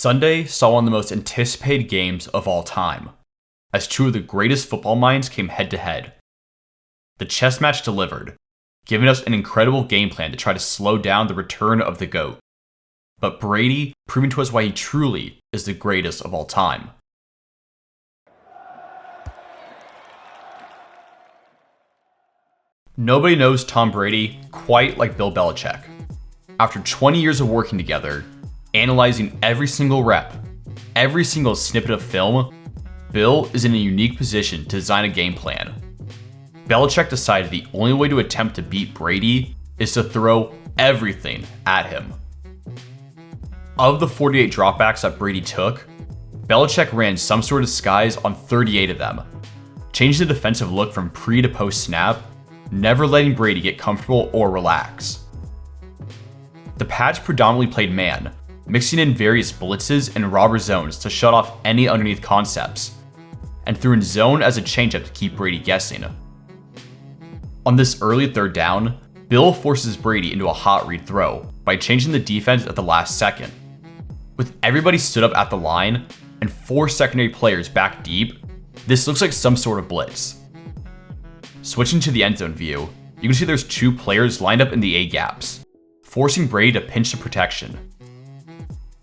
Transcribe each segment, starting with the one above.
Sunday saw one of the most anticipated games of all time, as two of the greatest football minds came head to head. The chess match delivered, giving us an incredible game plan to try to slow down the return of the GOAT. But Brady proving to us why he truly is the greatest of all time. Nobody knows Tom Brady quite like Bill Belichick. After 20 years of working together, analyzing every single rep, every single snippet of film, Bill is in a unique position to design a game plan. Belichick decided the only way to attempt to beat Brady is to throw everything at him. Of the 48 dropbacks that Brady took, Belichick ran some sort of disguise on 38 of them, changing the defensive look from pre to post snap, never letting Brady get comfortable or relax. The Pats predominantly played man, mixing in various blitzes and robber zones to shut off any underneath concepts, and threw in zone as a changeup to keep Brady guessing. On this early third down, Bill forces Brady into a hot read throw by changing the defense at the last second. With everybody stood up at the line and 4 secondary players back deep, this looks like some sort of blitz. Switching to the end zone view, you can see there's 2 players lined up in the A-gaps, forcing Brady to pinch the protection.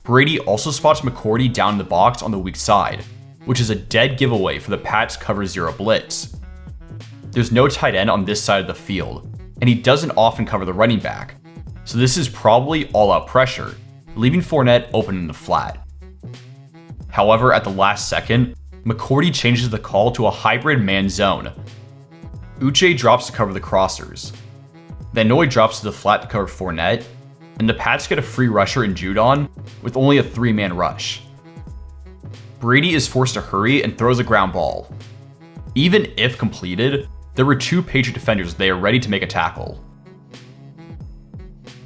Brady also spots McCourty down in the box on the weak side, which is a dead giveaway for the Pats cover 0 blitz. There's no tight end on this side of the field, and he doesn't often cover the running back, so this is probably all-out pressure, leaving Fournette open in the flat. However, at the last second, McCourty changes the call to a hybrid man zone. Uche drops to cover the crossers. Van Noy drops to the flat to cover Fournette, and the Pats get a free rusher in Judon with only a 3-man rush. Brady is forced to hurry and throws a ground ball. Even if completed, there were 2 Patriot defenders they are ready to make a tackle.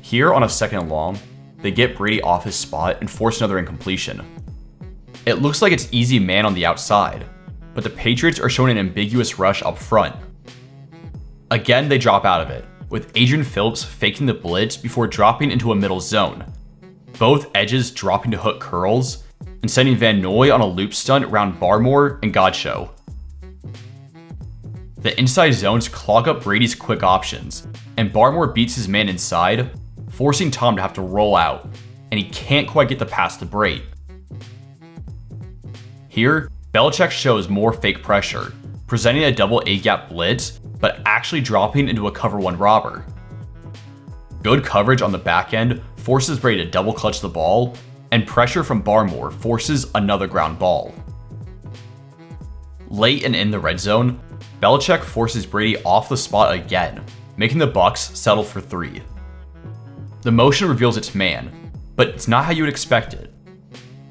Here on a 2nd and long, they get Brady off his spot and force another incompletion. It looks like it's easy man on the outside, but the Patriots are showing an ambiguous rush up front. Again, they drop out of it, with Adrian Phillips faking the blitz before dropping into a middle zone. Both edges dropping to hook curls, and sending Van Noy on a loop stunt around Barmore and Godchaux. The inside zones clog up Brady's quick options, and Barmore beats his man inside, forcing Tom to have to roll out, and he can't quite get the pass to Brady. Here, Belichick shows more fake pressure, presenting a double A-gap blitz, but actually dropping into a cover 1 robber. Good coverage on the back end forces Brady to double clutch the ball, and pressure from Barmore forces another ground ball. Late and in the red zone, Belichick forces Brady off the spot again, making the Bucs settle for 3. The motion reveals its man, but it's not how you would expect it.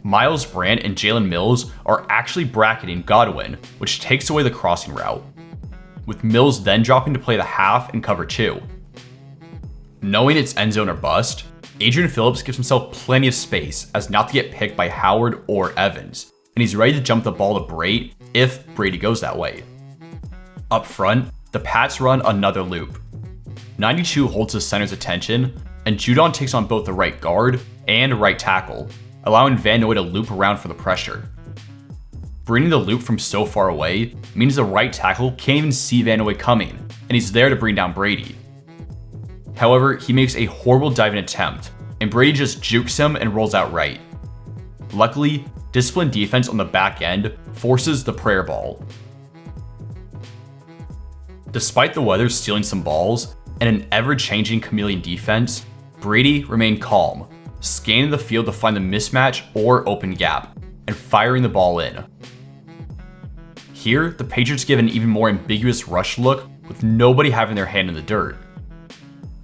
Miles Brandt and Jalen Mills are actually bracketing Godwin, which takes away the crossing route, with Mills then dropping to play the half and cover 2. Knowing it's end zone or bust, Adrian Phillips gives himself plenty of space as not to get picked by Howard or Evans, and he's ready to jump the ball to Brady if Brady goes that way. Up front, the Pats run another loop. 92 holds the center's attention, and Judon takes on both the right guard and right tackle, allowing Van Noy to loop around for the pressure. Bringing the loop from so far away means the right tackle can't even see Van Noy coming, and he's there to bring down Brady. However, he makes a horrible diving attempt, and Brady just jukes him and rolls out right. Luckily, disciplined defense on the back end forces the prayer ball. Despite the weather stealing some balls and an ever-changing chameleon defense, Brady remained calm, scanning the field to find the mismatch or open gap, and firing the ball in. Here, the Patriots give an even more ambiguous rush look with nobody having their hand in the dirt.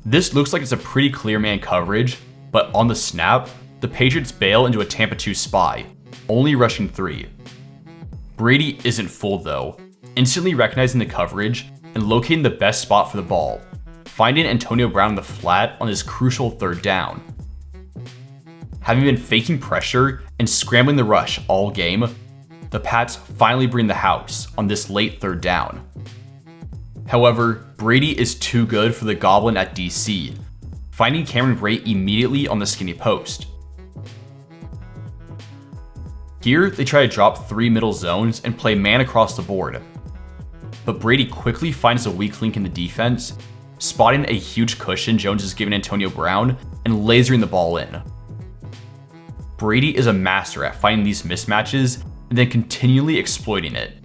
This looks like it's a pretty clear man coverage, but on the snap, the Patriots bail into a Tampa 2 spy, only rushing 3. Brady isn't fooled though, instantly recognizing the coverage and locating the best spot for the ball, finding Antonio Brown in the flat on his crucial 3rd down. Having been faking pressure and scrambling the rush all game, the Pats finally bring the house on this late 3rd down. However, Brady is too good for the Goblin at DC, finding Cameron Brate immediately on the skinny post. Here, they try to drop 3 middle zones and play man across the board. But Brady quickly finds a weak link in the defense, spotting a huge cushion Jones is giving Antonio Brown and lasering the ball in. Brady is a master at finding these mismatches and then continually exploiting it.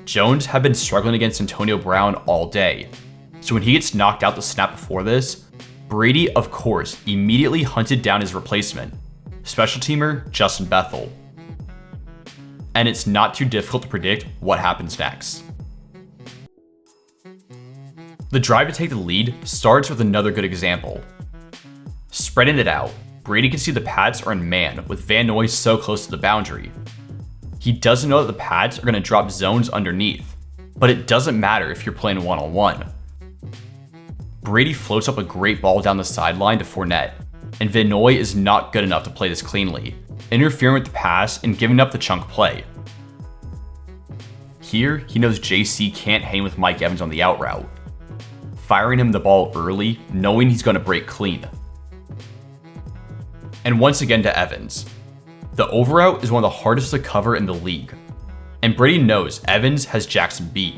Jones had been struggling against Antonio Brown all day, so when he gets knocked out the snap before this, Brady, of course, immediately hunted down his replacement, special teamer Justin Bethel. And it's not too difficult to predict what happens next. The drive to take the lead starts with another good example. Spreading it out, Brady can see the Pats are in man with Van Noy so close to the boundary. He doesn't know that the Pats are going to drop zones underneath, but it doesn't matter if you're playing one-on-one. Brady floats up a great ball down the sideline to Fournette, and Van Noy is not good enough to play this cleanly, interfering with the pass and giving up the chunk play. Here, he knows JC can't hang with Mike Evans on the out route, firing him the ball early, knowing he's going to break clean. And once again to Evans. The over route is one of the hardest to cover in the league, and Brady knows Evans has Jackson beat.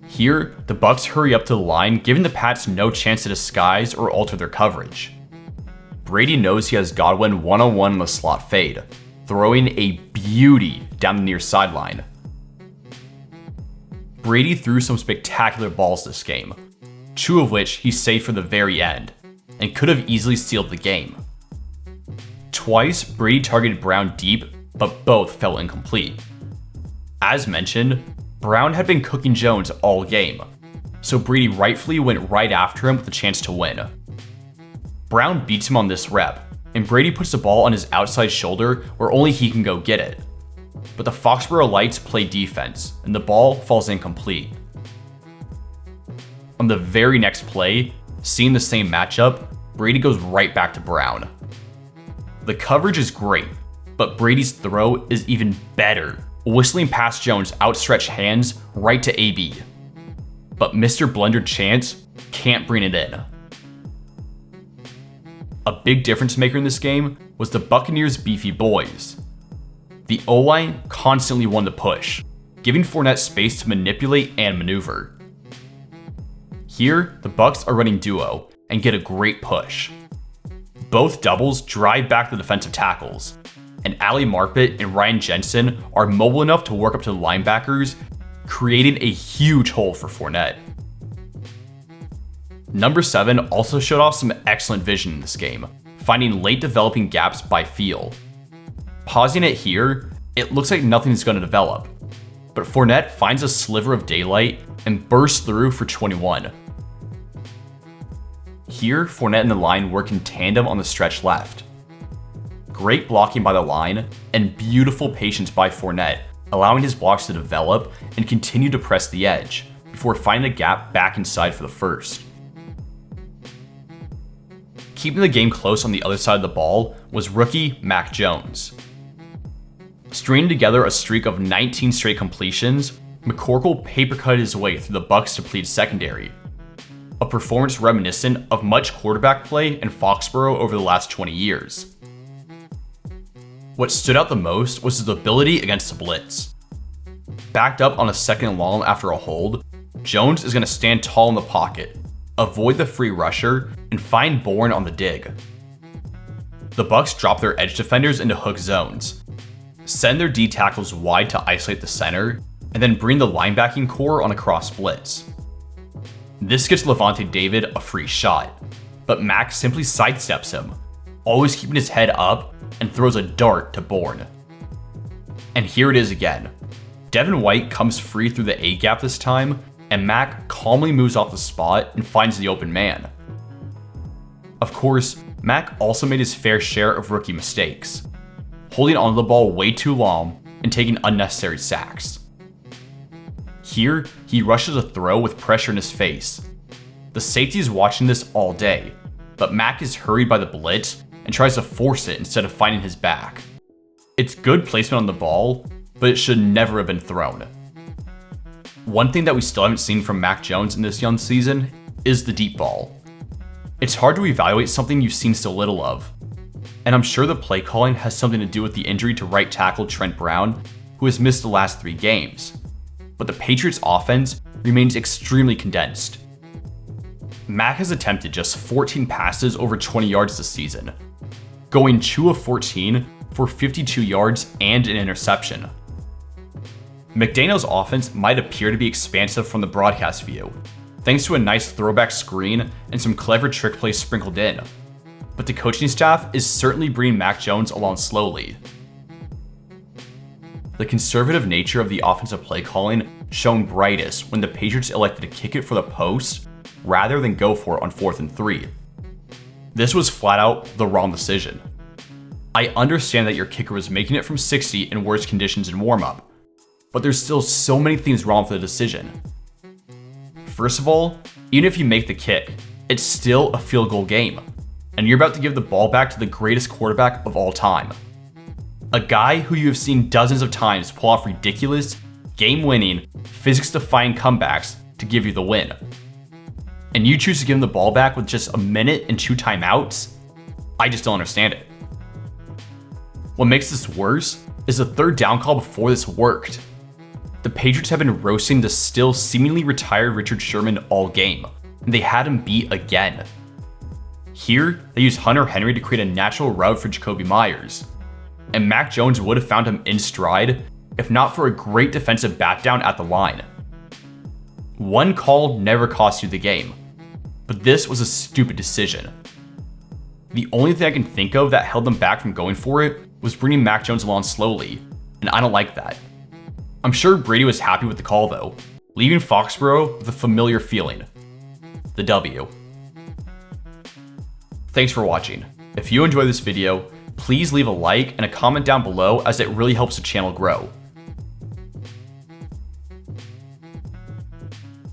Here, the Bucs hurry up to the line, giving the Pats no chance to disguise or alter their coverage. Brady knows he has Godwin one-on-one on the slot fade, throwing a beauty down the near sideline. Brady threw some spectacular balls this game, 2 of which he saved for the very end, and could have easily sealed the game. Twice, Brady targeted Brown deep, but both fell incomplete. As mentioned, Brown had been cooking Jones all game, so Brady rightfully went right after him with a chance to win. Brown beats him on this rep, and Brady puts the ball on his outside shoulder where only he can go get it. But the Foxborough Lights play defense, and the ball falls incomplete. On the very next play, seeing the same matchup, Brady goes right back to Brown. The coverage is great, but Brady's throw is even better, whistling past Jones' outstretched hands right to AB. But Mr. Blender Chance can't bring it in. A big difference maker in this game was the Buccaneers' beefy boys. The O-line constantly won the push, giving Fournette space to manipulate and maneuver. Here, the Bucs are running duo and get a great push. Both doubles drive back the defensive tackles, and Ali Marpet and Ryan Jensen are mobile enough to work up to the linebackers, creating a huge hole for Fournette. Number 7 also showed off some excellent vision in this game, finding late developing gaps by feel. Pausing it here, it looks like nothing is going to develop, but Fournette finds a sliver of daylight and bursts through for 21. Here, Fournette and the line work in tandem on the stretch left. Great blocking by the line, and beautiful patience by Fournette, allowing his blocks to develop and continue to press the edge, before finding a gap back inside for the first. Keeping the game close on the other side of the ball was rookie Mac Jones. Stringing together a streak of 19 straight completions, McCorkle paper-cut his way through the Bucs' depleted secondary. A performance reminiscent of much quarterback play in Foxborough over the last 20 years. What stood out the most was his ability against the blitz. Backed up on a second and long after a hold, Jones is going to stand tall in the pocket, avoid the free rusher, and find Bourne on the dig. The Bucs drop their edge defenders into hook zones, send their D tackles wide to isolate the center, and then bring the linebacking core on a cross blitz. This gets Levante David a free shot, but Mac simply sidesteps him, always keeping his head up, and throws a dart to Bourne. And here it is again. Devin White comes free through the A-gap this time, and Mac calmly moves off the spot and finds the open man. Of course, Mac also made his fair share of rookie mistakes, holding onto the ball way too long and taking unnecessary sacks. Here, he rushes a throw with pressure in his face. The safety is watching this all day, but Mac is hurried by the blitz and tries to force it instead of finding his back. It's good placement on the ball, but it should never have been thrown. One thing that we still haven't seen from Mac Jones in this young season is the deep ball. It's hard to evaluate something you've seen so little of. and I'm sure the play calling has something to do with the injury to right tackle Trent Brown, who has missed the last 3 games. But the Patriots' offense remains extremely condensed. Mac has attempted just 14 passes over 20 yards this season, going 2 of 14 for 52 yards and an interception. McDaniel's offense might appear to be expansive from the broadcast view, thanks to a nice throwback screen and some clever trick plays sprinkled in. But the coaching staff is certainly bringing Mac Jones along slowly. The conservative nature of the offensive play calling shone brightest when the Patriots elected to kick it for the post rather than go for it on 4th and 3. This was flat out the wrong decision. I understand that your kicker was making it from 60 in worse conditions in warm-up, but there's still so many things wrong with the decision. First of all, even if you make the kick, it's still a field goal game, and you're about to give the ball back to the greatest quarterback of all time. A guy who you have seen dozens of times pull off ridiculous, game-winning, physics-defying comebacks to give you the win. And you choose to give him the ball back with just a minute and 2 timeouts? I just don't understand it. What makes this worse is the 3rd down call before this worked. The Patriots have been roasting the still seemingly retired Richard Sherman all game, and they had him beat again. Here, they used Hunter Henry to create a natural route for Jacoby Myers, and Mac Jones would have found him in stride if not for a great defensive bat down at the line. One call never cost you the game, but this was a stupid decision. The only thing I can think of that held them back from going for it was bringing Mac Jones along slowly, and I don't like that. I'm sure Brady was happy with the call though, leaving Foxborough with a familiar feeling. The W. Thanks for watching. If you enjoyed this video, please leave a like and a comment down below as it really helps the channel grow.